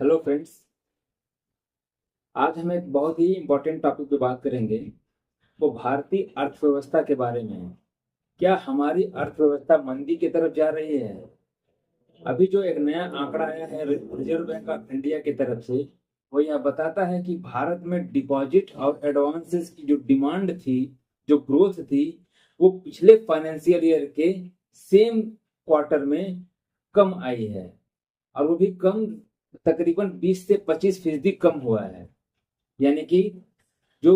Hello friends. आज हम एक बहुत ही इम्पोर्टेंट टॉपिक पे बात करेंगे। वो भारतीय अर्थव्यवस्था के बारे में है। क्या हमारी अर्थव्यवस्था मंदी की तरफ जा रही है? अभी जो एक नया आंकड़ा आया है रिजर्व बैंक ऑफ इंडिया की तरफ से, वो यह बताता है कि भारत में डिपॉजिट और एडवांसेस की जो डिमांड थी, जो ग्रोथ थी, वो पिछले फाइनेंशियल ईयर के सेम क्वार्टर में कम आई है। और वो भी कम, तकरीबन 20 से 25% कम हुआ है। यानी कि जो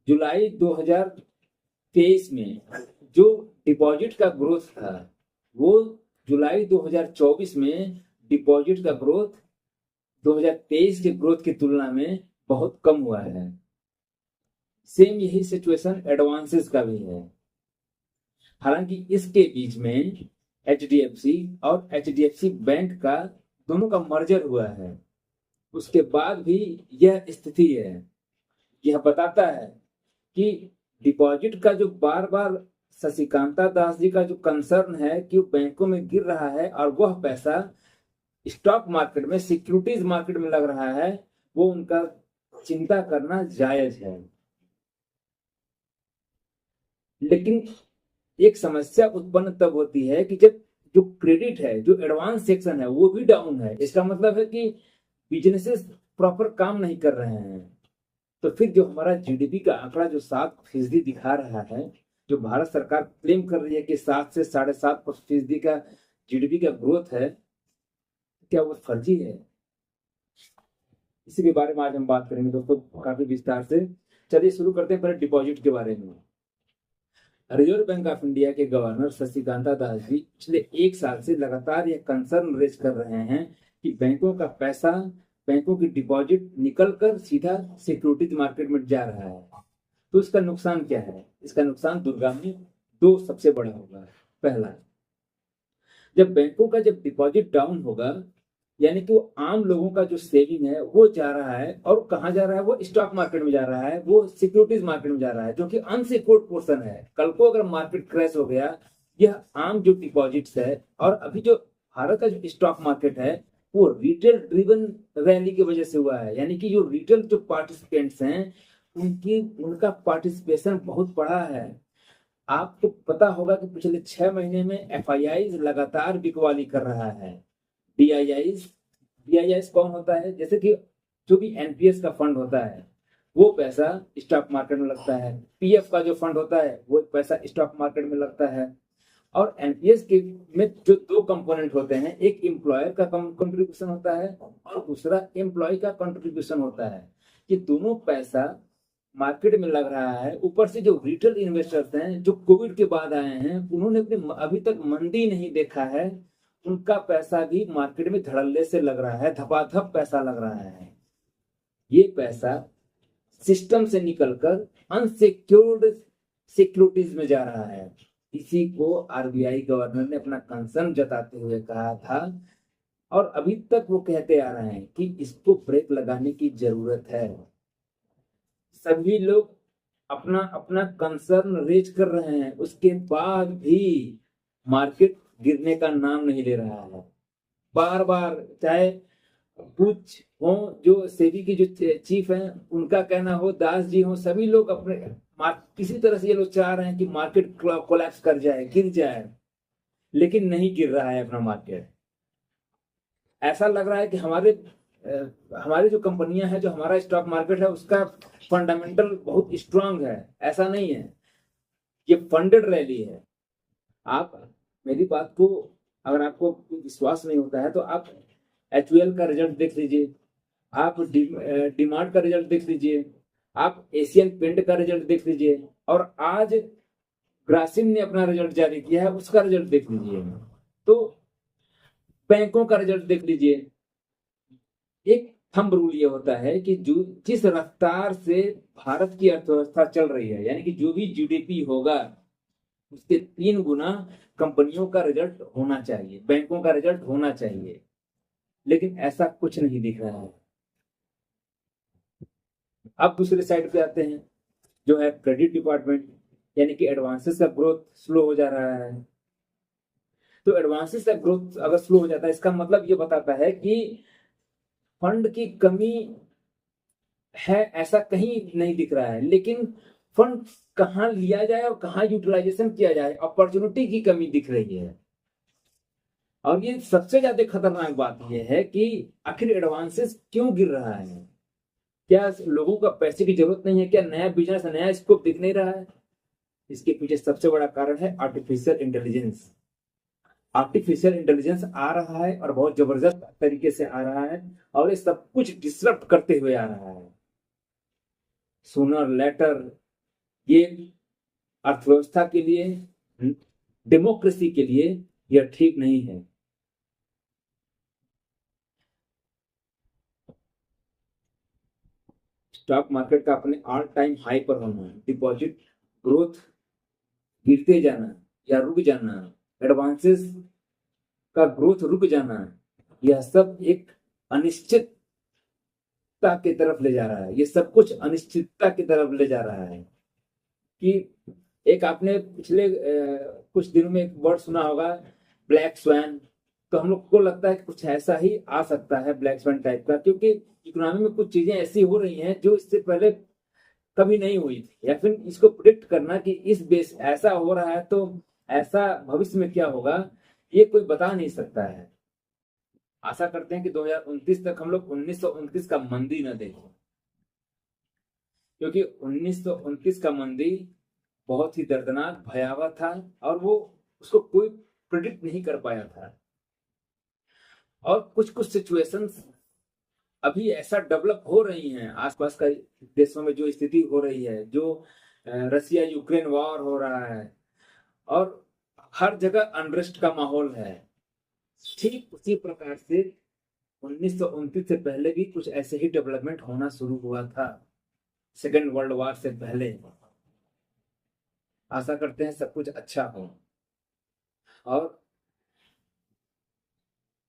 जुलाई 2023 में जो डिपॉजिट का ग्रोथ था, वो जुलाई 2024 में डिपॉजिट का ग्रोथ 2023 के ग्रोथ की तुलना में बहुत कम हुआ है। सेम यही सिचुएशन एडवांसेस का भी है। हालांकि इसके बीच में एचडीएफसी और एचडीएफसी बैंक का दोनों का मर्जर हुआ है। उसके बाद भी यह स्थिति है। यह बताता है कि डिपॉजिट का जो बार बार शशिकांता दास जी का जो कंसर्न है कि वो बैंकों में गिर रहा है और वह पैसा स्टॉक मार्केट में, सिक्योरिटीज मार्केट में लग रहा है, वो उनका चिंता करना जायज है। लेकिन एक समस्या उत्पन्न तब होती है कि जब जो क्रेडिट है, जो एडवांस सेक्शन है, वो भी डाउन है। इसका मतलब है कि बिजनेसेस प्रॉपर काम नहीं कर रहे हैं। तो फिर जो हमारा जीडीपी का आंकड़ा जो 7% दिखा रहा है, जो भारत सरकार क्लेम कर रही है कि 7 से 7.5% का जीडीपी का ग्रोथ है, क्या वो फर्जी है? इसी के बारे में आज हम बात करेंगे दोस्तों, काफी विस्तार से। चलिए शुरू करते हैं पहले डिपॉजिट के बारे में। रिजर्व बैंक ऑफ इंडिया के गवर्नर शशिकांता दास जी पिछले एक साल से लगातार यह कंसर्न रेज कर रहे हैं कि बैंकों का पैसा, बैंकों की डिपॉजिट निकल कर सीधा सिक्योरिटीज मार्केट में जा रहा है। तो इसका नुकसान क्या है? इसका नुकसान दूरगामी दो सबसे बड़ा होगा। पहला, जब बैंकों का जब डिपॉजिट डाउन होगा, यानी कि वो आम लोगों का जो सेविंग है वो जा रहा है, और कहाँ जा रहा है? वो स्टॉक मार्केट में जा रहा है, वो सिक्योरिटीज मार्केट में जा रहा है, जो कि अनसिक्योर्ड पोर्शन है। कल को अगर मार्केट क्रैश हो गया, यह आम जो डिपॉजिट्स है, और अभी जो भारत का जो स्टॉक मार्केट है, वो रिटेल ड्रिवन रैली की वजह से हुआ है। यानी कि जो रिटेल जो पार्टिसिपेंट्स हैं, उनकी उनका पार्टिसिपेशन बहुत बड़ा है। आपको पता होगा कि पिछले 6 महीने में एफआईआई लगातार बिकवाली कर रहा है। डीआईआईज, डीआईआईज कौन होता है? जैसे कि जो भी एनपीएस का फंड होता है, वो पैसा स्टॉक मार्केट में लगता है। पीएफ का जो फंड होता है, वो पैसा स्टॉक मार्केट में लगता है। और एनपीएस के में जो दो कंपोनेंट होते हैं, एक एम्प्लॉयर का कंट्रीब्यूशन होता है और दूसरा एम्प्लॉय का कंट्रीब्यूशन होता है। ये दोनों पैसा मार्केट में लग रहा है। ऊपर से जो रिटेल इन्वेस्टर्स हैं, जो कोविड के बाद आए हैं, उन्होंने अपने अभी तक मंदी नहीं देखा है, उनका पैसा भी मार्केट में धड़ल्ले से लग रहा है, धपाधप पैसा लग रहा है। ये पैसा सिस्टम से निकलकर अनसिक्योर्ड सिक्योरिटीज में जा रहा है। इसी को आरबीआई गवर्नर ने अपना कंसर्न जताते हुए कहा था, और अभी तक वो कहते आ रहे हैं कि इसको ब्रेक लगाने की जरूरत है। सभी लोग अपना अपना कंसर्न रेज कर रहे हैं, उसके बाद भी मार्केट गिरने का नाम नहीं ले रहा है। बार बार, चाहे कुछ हो, जो सेबी की जो चीफ हैं, उनका कहना हो, दास जी हो, सभी लोग अपने किसी तरह से ये लोग चाह रहे हैं कि मार्केट कोलैप्स कर जाए, गिर जाए, लेकिन नहीं गिर रहा है अपना मार्केट। ऐसा लग रहा है कि हमारी जो कंपनियां हैं, जो हमारा स्टॉक मार्केट है, उसका फंडामेंटल बहुत स्ट्रांग है। ऐसा नहीं है, ये फंडेड रैली है। आप मेरी बात को, अगर आपको विश्वास नहीं होता है, तो आप एचयूएल का रिजल्ट देख लीजिए, आप डिमार्ट का रिजल्ट देख लीजिए, आप एशियन पेंट का रिजल्ट देख लीजिए, और आज ग्रासिम ने अपना रिजल्ट जारी किया है, उसका रिजल्ट देख लीजिए। तो बैंकों का रिजल्ट देख लीजिए। एक थंब रूल ये होता है कि जो जिस रफ्तार से भारत की अर्थव्यवस्था चल रही है, यानी कि जो भी जीडीपी होगा, उसके 3 गुना कंपनियों का रिजल्ट होना चाहिए, बैंकों का रिजल्ट होना चाहिए। लेकिन ऐसा कुछ नहीं दिख रहा है। अब दूसरे साइड पे आते हैं, जो है क्रेडिट डिपार्टमेंट, यानी कि एडवांसेस का ग्रोथ स्लो हो जा रहा है। तो एडवांसेस का ग्रोथ अगर स्लो हो जाता है, इसका मतलब ये बताता है कि फंड की कमी है ऐसा कहीं नहीं दिख रहा है, लेकिन फंड कहाँ लिया जाए और कहाँ यूटिलाइजेशन किया जाए, अपॉर्चुनिटी की कमी दिख रही है। और ये सबसे ज्यादा खतरनाक बात यह है कि आखिर एडवांसेस क्यों गिर रहा है? क्या लोगों का पैसे की जरूरत नहीं है? क्या नया बिजनेस, नया स्कोप दिख नहीं रहा है? इसके पीछे सबसे बड़ा कारण है आर्टिफिशियल इंटेलिजेंस। आर्टिफिशियल इंटेलिजेंस आ रहा है और बहुत जबरदस्त तरीके से आ रहा है, और ये सब कुछ डिसरप्ट करते हुए आ रहा है। सूनर लेटर ये अर्थव्यवस्था के लिए, डेमोक्रेसी के लिए यह ठीक नहीं है। स्टॉक मार्केट का अपने ऑल टाइम हाई पर होना, डिपॉजिट ग्रोथ गिरते जाना या रुक जाना, एडवांसेस का ग्रोथ रुक जाना, यह सब एक अनिश्चितता की तरफ ले जा रहा है। ये सब कुछ अनिश्चितता की तरफ ले जा रहा है। कि एक आपने पिछले कुछ दिनों में एक वर्ड सुना होगा, ब्लैक स्वैन। तो हम लोग को लगता है कि कुछ ऐसा ही आ सकता है, ब्लैक स्वैन टाइप का, क्योंकि इकोनॉमी में कुछ चीजें ऐसी हो रही हैं जो इससे पहले कभी नहीं हुई थी। या फिर इसको प्रिडिक्ट करना कि इस बेस ऐसा हो रहा है तो ऐसा भविष्य में क्या होगा, ये कोई बता नहीं सकता है। आशा करते हैं कि 2029 तक हम लोग 1929 का मंदी न देखें, क्योंकि 1929 का मंदी बहुत ही दर्दनाक, भयावह था, और वो उसको कोई प्रिडिक्ट नहीं कर पाया था। और कुछ कुछ सिचुएशंस अभी ऐसा डेवलप हो रही हैं आसपास का देशों में, जो स्थिति हो रही है, जो रसिया यूक्रेन वॉर हो रहा है, और हर जगह अनरेस्ट का माहौल है। ठीक उसी प्रकार से 1929 से पहले भी कुछ ऐसे ही डेवलपमेंट होना शुरू हुआ था, सेकेंड वर्ल्ड वॉर से पहले। आशा करते हैं सब कुछ अच्छा हो और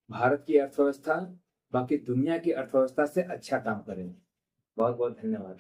भारत की अर्थव्यवस्था बाकी दुनिया की अर्थव्यवस्था से अच्छा काम करे। बहुत बहुत धन्यवाद।